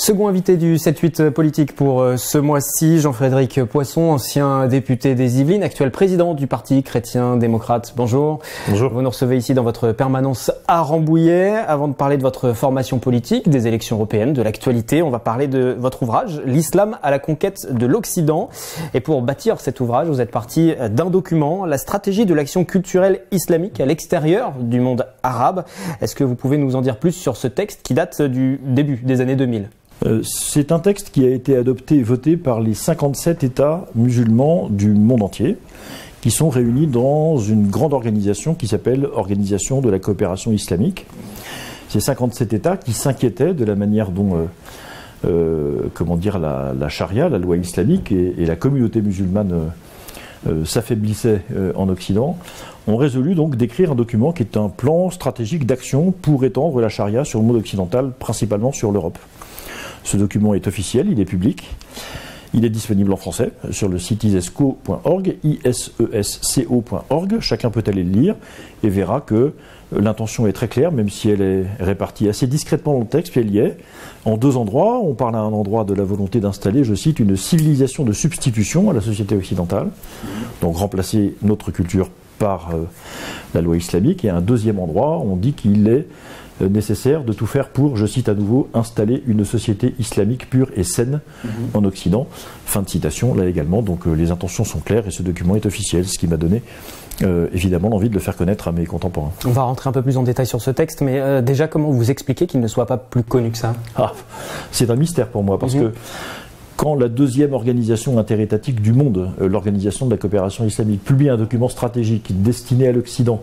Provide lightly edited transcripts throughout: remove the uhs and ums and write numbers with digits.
Second invité du 7-8 politique pour ce mois-ci, Jean-Frédéric Poisson, ancien député des Yvelines, actuel président du Parti chrétien-démocrate. Bonjour. Bonjour. Vous nous recevez ici dans votre permanence à Rambouillet. Avant de parler de votre formation politique, des élections européennes, de l'actualité, on va parler de votre ouvrage, L'Islam à la conquête de l'Occident. Et pour bâtir cet ouvrage, vous êtes parti d'un document, la stratégie de l'action culturelle islamique à l'extérieur du monde arabe. Est-ce que vous pouvez nous en dire plus sur ce texte qui date du début des années 2000 ? C'est un texte qui a été adopté et voté par les 57 États musulmans du monde entier, qui sont réunis dans une grande organisation qui s'appelle Organisation de la coopération islamique. Ces 57 États qui s'inquiétaient de la manière dont la charia, la loi islamique et la communauté musulmane s'affaiblissait en Occident, ont résolu donc d'écrire un document qui est un plan stratégique d'action pour étendre la charia sur le monde occidental, principalement sur l'Europe. Ce document est officiel, il est public, il est disponible en français sur le site isesco.org, isesco.org. Chacun peut aller le lire et verra que l'intention est très claire, même si elle est répartie assez discrètement dans le texte, puis elle y est. En deux endroits, on parle à un endroit de la volonté d'installer, je cite, une civilisation de substitution à la société occidentale, donc remplacer notre culture par la loi islamique, et à un deuxième endroit, on dit qu'il est nécessaire de tout faire pour, je cite à nouveau, installer une société islamique pure et saine en Occident. Fin de citation, là également. Donc les intentions sont claires et ce document est officiel, ce qui m'a donné évidemment l'envie de le faire connaître à mes contemporains. On va rentrer un peu plus en détail sur ce texte, mais déjà, comment vous expliquez qu'il ne soit pas plus connu que ça ? C'est un mystère pour moi, parce que quand la deuxième organisation interétatique du monde, l'Organisation de la coopération islamique, publie un document stratégique destiné à l'Occident,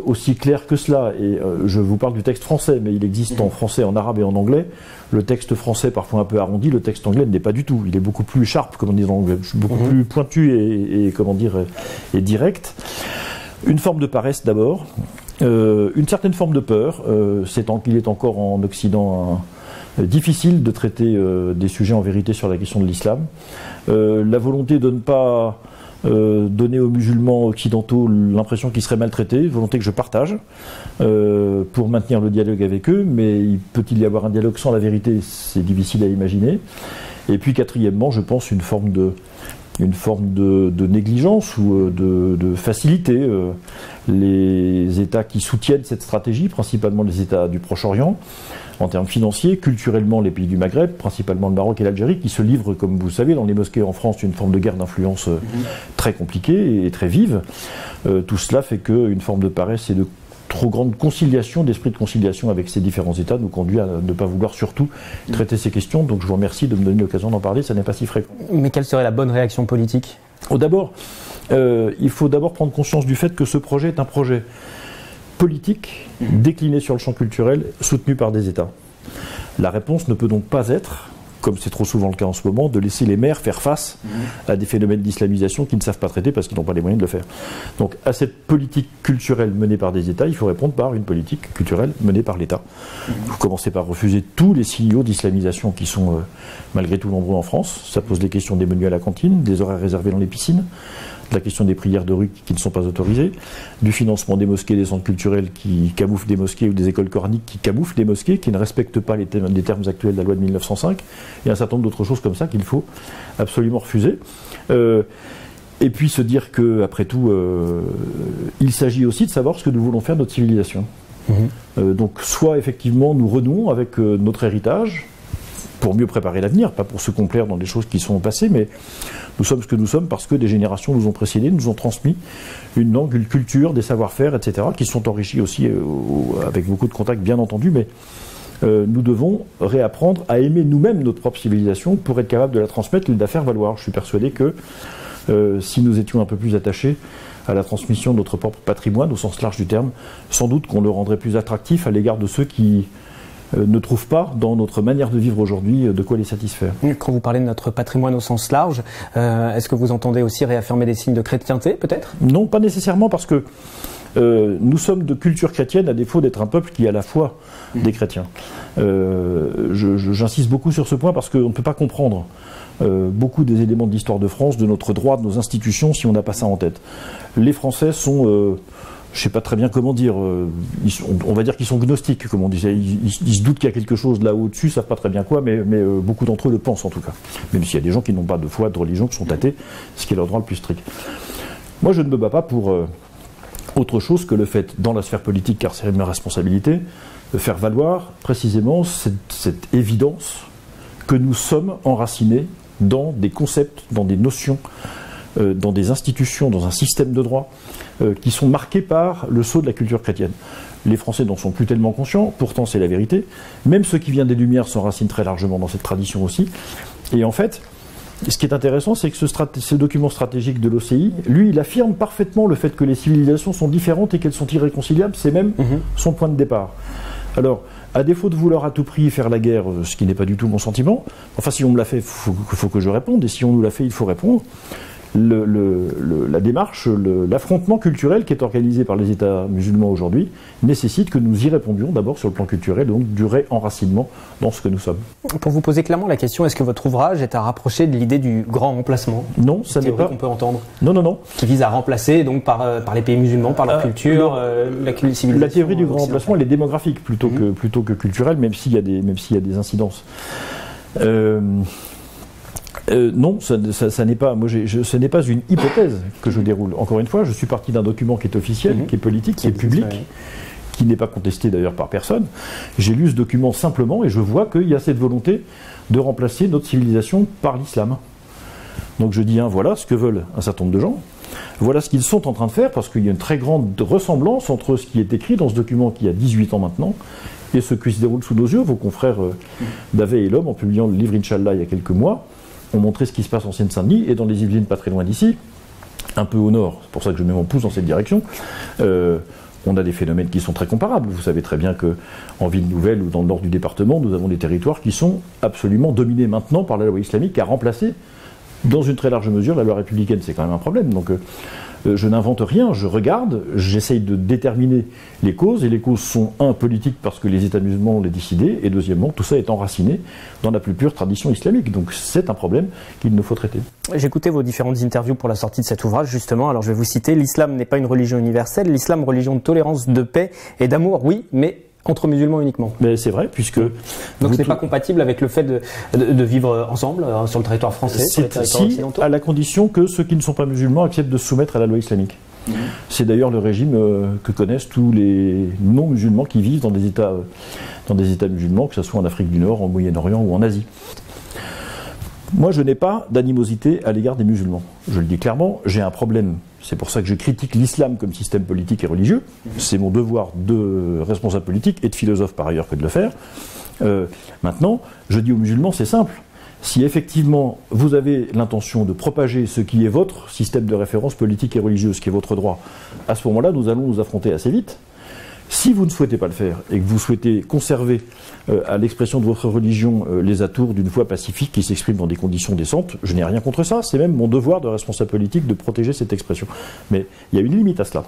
aussi clair que cela, et je vous parle du texte français, mais il existe en français, en arabe et en anglais. Le texte français parfois un peu arrondi, le texte anglais n'est pas du tout. Il est beaucoup plus sharp, comme on dit en anglais, beaucoup plus pointu et direct. Une forme de paresse d'abord, une certaine forme de peur. Il est encore en Occident difficile de traiter des sujets en vérité sur la question de l'islam. La volonté de ne pas donner aux musulmans occidentaux l'impression qu'ils seraient maltraités, volonté que je partage pour maintenir le dialogue avec eux, mais peut-il y avoir un dialogue sans la vérité? C'est difficile à imaginer. Et puis quatrièmement, je pense une forme de négligence ou de facilité. Les États qui soutiennent cette stratégie, principalement les États du Proche-Orient, en termes financiers, culturellement les pays du Maghreb, principalement le Maroc et l'Algérie, qui se livrent, comme vous le savez, dans les mosquées en France, une forme de guerre d'influence très compliquée et très vive. Tout cela fait qu'une forme de paresse et de trop grande conciliation, d'esprit de conciliation avec ces différents États nous conduit à ne pas vouloir surtout traiter ces questions. Donc je vous remercie de me donner l'occasion d'en parler, ça n'est pas si fréquent. Mais quelle serait la bonne réaction politique ? Il faut d'abord prendre conscience du fait que ce projet est un projet politique décliné sur le champ culturel, soutenu par des États. La réponse ne peut donc pas être, comme c'est trop souvent le cas en ce moment, de laisser les maires faire face à des phénomènes d'islamisation qu'ils ne savent pas traiter parce qu'ils n'ont pas les moyens de le faire. Donc à cette politique culturelle menée par des États, il faut répondre par une politique culturelle menée par l'État. Vous commencez par refuser tous les signaux d'islamisation qui sont malgré tout nombreux en France. Ça pose les questions des menus à la cantine, des horaires réservés dans les piscines, de la question des prières de rue qui ne sont pas autorisées, du financement des mosquées, des centres culturels qui camouflent des mosquées ou des écoles coraniques qui camouflent des mosquées, qui ne respectent pas les termes actuels de la loi de 1905, et un certain nombre d'autres choses comme ça qu'il faut absolument refuser. Et puis se dire qu'après tout, il s'agit aussi de savoir ce que nous voulons faire de notre civilisation. Donc soit effectivement nous renouons avec notre héritage, pour mieux préparer l'avenir, pas pour se complaire dans des choses qui sont passées, mais nous sommes ce que nous sommes parce que des générations nous ont précédés, nous ont transmis une langue, une culture, des savoir-faire, etc., qui sont enrichis aussi avec beaucoup de contacts, bien entendu, mais nous devons réapprendre à aimer nous-mêmes notre propre civilisation pour être capable de la transmettre et de la faire valoir. Je suis persuadé que si nous étions un peu plus attachés à la transmission de notre propre patrimoine, au sens large du terme, sans doute qu'on le rendrait plus attractif à l'égard de ceux qui ne trouvent pas dans notre manière de vivre aujourd'hui de quoi les satisfaire. Quand vous parlez de notre patrimoine au sens large, est-ce que vous entendez aussi réaffirmer des signes de chrétienté peut-être ? Non, pas nécessairement, parce que nous sommes de culture chrétienne à défaut d'être un peuple qui est à la fois des chrétiens. J'insiste beaucoup sur ce point parce qu'on ne peut pas comprendre beaucoup des éléments de l'histoire de France, de notre droit, de nos institutions si on n'a pas ça en tête. Les Français sont je ne sais pas très bien comment dire, on va dire qu'ils sont gnostiques, comme on disait. Ils se doutent qu'il y a quelque chose là au-dessus, ils ne savent pas très bien quoi, mais beaucoup d'entre eux le pensent en tout cas. Même s'il y a des gens qui n'ont pas de foi, de religion, qui sont athées, ce qui est leur droit le plus strict. Moi, je ne me bats pas pour autre chose que le fait, dans la sphère politique, car c'est ma responsabilité, de faire valoir précisément cette évidence que nous sommes enracinés dans des concepts, dans des notions, dans des institutions, dans un système de droit qui sont marqués par le sceau de la culture chrétienne. Les Français n'en sont plus tellement conscients, pourtant c'est la vérité. Même ceux qui viennent des Lumières s'enracinent très largement dans cette tradition aussi. Et en fait, ce qui est intéressant, c'est que ce document stratégique de l'OCI, lui, il affirme parfaitement le fait que les civilisations sont différentes et qu'elles sont irréconciliables. C'est même son point de départ. Alors, à défaut de vouloir à tout prix faire la guerre, ce qui n'est pas du tout mon sentiment, enfin si on me l'a fait, il faut que je réponde, et si on nous l'a fait, il faut répondre. La démarche, l'affrontement culturel qui est organisé par les États musulmans aujourd'hui nécessite que nous y répondions d'abord sur le plan culturel, donc du réenracinement dans ce que nous sommes. Pour vous poser clairement la question, est-ce que votre ouvrage est à rapprocher de l'idée du grand remplacement? Non, ça n'est pas. Qu'on peut entendre. Non. Qui vise à remplacer donc par les pays musulmans, par leur culture, la civilisation. La théorie du grand remplacement, elle est démographique plutôt que culturelle, même s'il y a des incidences. Non, ça n'est pas. Ce n'est pas une hypothèse que je déroule. Encore une fois, je suis parti d'un document qui est officiel, qui est politique, qui est public, qui n'est pas contesté d'ailleurs par personne. J'ai lu ce document simplement et je vois qu'il y a cette volonté de remplacer notre civilisation par l'islam. Donc je dis, voilà ce que veulent un certain nombre de gens. Voilà ce qu'ils sont en train de faire, parce qu'il y a une très grande ressemblance entre ce qui est écrit dans ce document qui a 18 ans maintenant et ce qui se déroule sous nos yeux. Vos confrères Davet et L'Homme, en publiant le livre Inch'Allah il y a quelques mois, ont montré ce qui se passe en Seine-Saint-Denis et dans les Yvelines pas très loin d'ici, un peu au nord, c'est pour ça que je mets mon pouce dans cette direction. On a des phénomènes qui sont très comparables. Vous savez très bien qu'en Ville Nouvelle ou dans le nord du département, nous avons des territoires qui sont absolument dominés maintenant par la loi islamique, qui a remplacé, dans une très large mesure, la loi républicaine. C'est quand même un problème. Donc je n'invente rien, je regarde, j'essaye de déterminer les causes, et les causes sont, politiques parce que les États musulmans l'ont décidé, et deuxièmement, tout ça est enraciné dans la plus pure tradition islamique. Donc c'est un problème qu'il nous faut traiter. J'écoutais vos différentes interviews pour la sortie de cet ouvrage, justement. Alors je vais vous citer: l'islam n'est pas une religion universelle, l'islam religion de tolérance, de paix et d'amour, oui, mais entre musulmans uniquement. Mais c'est vrai, puisque... Donc ce n'est pas compatible avec le fait de vivre ensemble sur le territoire français, sur les territoires occidentaux, à la condition que ceux qui ne sont pas musulmans acceptent de se soumettre à la loi islamique. C'est d'ailleurs le régime que connaissent tous les non-musulmans qui vivent dans des États musulmans, que ce soit en Afrique du Nord, en Moyen-Orient ou en Asie. Moi, je n'ai pas d'animosité à l'égard des musulmans. Je le dis clairement, j'ai un problème. C'est pour ça que je critique l'islam comme système politique et religieux. C'est mon devoir de responsable politique et de philosophe par ailleurs que de le faire. Maintenant, je dis aux musulmans, c'est simple. Si effectivement vous avez l'intention de propager ce qui est votre système de référence politique et religieux, ce qui est votre droit, à ce moment-là, nous allons nous affronter assez vite. Si vous ne souhaitez pas le faire et que vous souhaitez conserver à l'expression de votre religion les atours d'une foi pacifique qui s'exprime dans des conditions décentes, je n'ai rien contre ça. C'est même mon devoir de responsable politique de protéger cette expression. Mais il y a une limite à cela.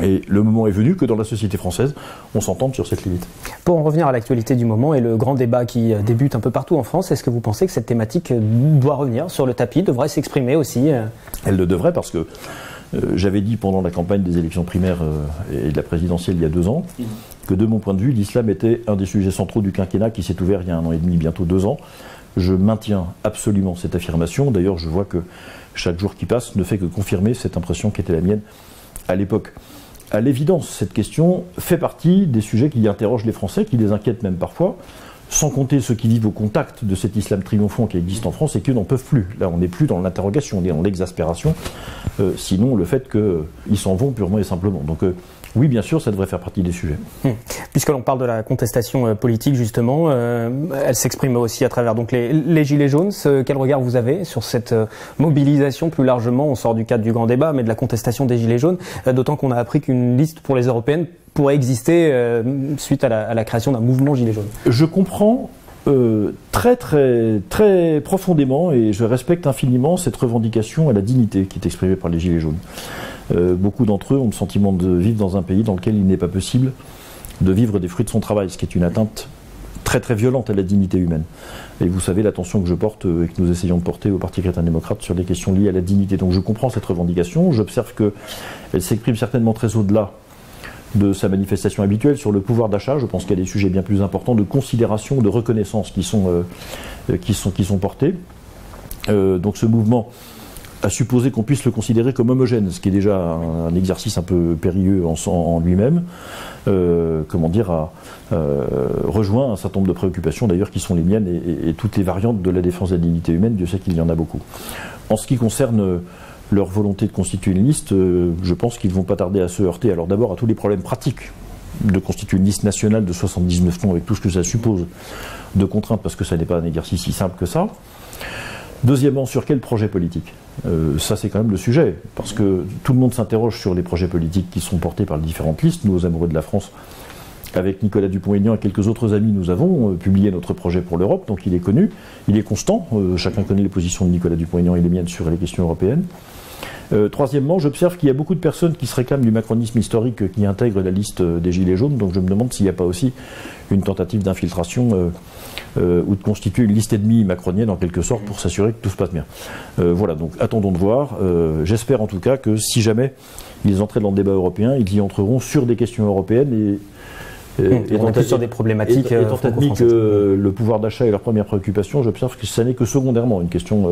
Et le moment est venu que dans la société française, on s'entende sur cette limite. Pour en revenir à l'actualité du moment et le grand débat qui débute un peu partout en France, est-ce que vous pensez que cette thématique doit revenir sur le tapis, devrait s'exprimer aussi? Elle le devrait, parce que j'avais dit pendant la campagne des élections primaires et de la présidentielle il y a 2 ans que de mon point de vue, l'islam était un des sujets centraux du quinquennat qui s'est ouvert il y a 1 an et demi, bientôt 2 ans. Je maintiens absolument cette affirmation. D'ailleurs, je vois que chaque jour qui passe ne fait que confirmer cette impression qui était la mienne à l'époque. À l'évidence, cette question fait partie des sujets qui interrogent les Français, qui les inquiètent même parfois, sans compter ceux qui vivent au contact de cet islam triomphant qui existe en France et qui n'en peuvent plus. Là, on n'est plus dans l'interrogation, on est dans l'exaspération, sinon le fait qu'ils s'en vont purement et simplement. Donc oui, bien sûr, ça devrait faire partie des sujets. Puisque l'on parle de la contestation politique, justement, elle s'exprime aussi à travers donc les Gilets jaunes. Quel regard vous avez sur cette mobilisation plus largement? On sort du cadre du grand débat, mais de la contestation des Gilets jaunes, d'autant qu'on a appris qu'une liste pour les européennes pourrait exister suite à la création d'un mouvement Gilets jaunes. Je comprends très très très profondément et je respecte infiniment cette revendication à la dignité qui est exprimée par les Gilets jaunes. Beaucoup d'entre eux ont le sentiment de vivre dans un pays dans lequel il n'est pas possible de vivre des fruits de son travail, ce qui est une atteinte très très violente à la dignité humaine. Et vous savez l'attention que je porte et que nous essayons de porter au Parti chrétien-démocrate sur les questions liées à la dignité. Donc je comprends cette revendication, j'observe qu'elle s'exprime certainement très au-delà de sa manifestation habituelle sur le pouvoir d'achat. Je pense qu'il y a des sujets bien plus importants de considération, de reconnaissance qui sont portés. Donc ce mouvement a supposé qu'on puisse le considérer comme homogène, ce qui est déjà un exercice un peu périlleux en lui-même. A rejoint un certain nombre de préoccupations d'ailleurs qui sont les miennes et toutes les variantes de la défense de la dignité humaine. Dieu sait qu'il y en a beaucoup. En ce qui concerne leur volonté de constituer une liste, je pense qu'ils ne vont pas tarder à se heurter alors d'abord à tous les problèmes pratiques de constituer une liste nationale de 79 noms avec tout ce que ça suppose de contraintes, parce que ça n'est pas un exercice si simple que ça. Deuxièmement, sur quel projet politique ? Ça, c'est quand même le sujet, parce que tout le monde s'interroge sur les projets politiques qui sont portés par les différentes listes. Nous, aux Amoureux de la France, avec Nicolas Dupont-Aignan et quelques autres amis, nous avons publié notre projet pour l'Europe, donc il est connu, il est constant. Chacun connaît les positions de Nicolas Dupont-Aignan et les miennes sur les questions européennes. Troisièmement, j'observe qu'il y a beaucoup de personnes qui se réclament du macronisme historique qui intègrent la liste des Gilets jaunes, donc je me demande s'il n'y a pas aussi une tentative d'infiltration ou de constituer une liste ennemie macronienne en quelque sorte pour s'assurer que tout se passe bien. Voilà, donc attendons de voir. J'espère en tout cas que si jamais ils entraient dans le débat européen, ils y entreront sur des questions européennes on est plus sur des problématiques. Étant admis que le pouvoir d'achat est leur première préoccupation, j'observe que ça n'est que secondairement une question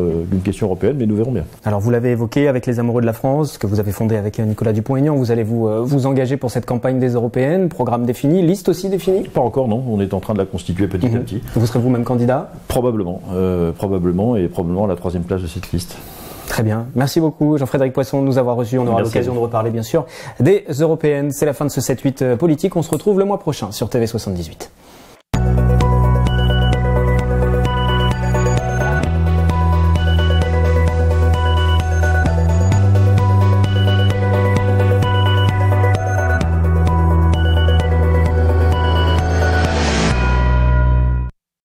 européenne, mais nous verrons bien. Alors vous l'avez évoqué avec les Amoureux de la France, que vous avez fondé avec Nicolas Dupont-Aignan, vous allez vous engager pour cette campagne des européennes, programme défini, liste aussi définie ? Pas encore, non, on est en train de la constituer petit à petit. Vous serez vous-même candidat ? Probablement, probablement à la 3e place de cette liste. Très bien. Merci beaucoup Jean-Frédéric Poisson de nous avoir reçus. On aura l'occasion de reparler bien sûr des européennes. C'est la fin de ce 7-8 politique. On se retrouve le mois prochain sur TV78.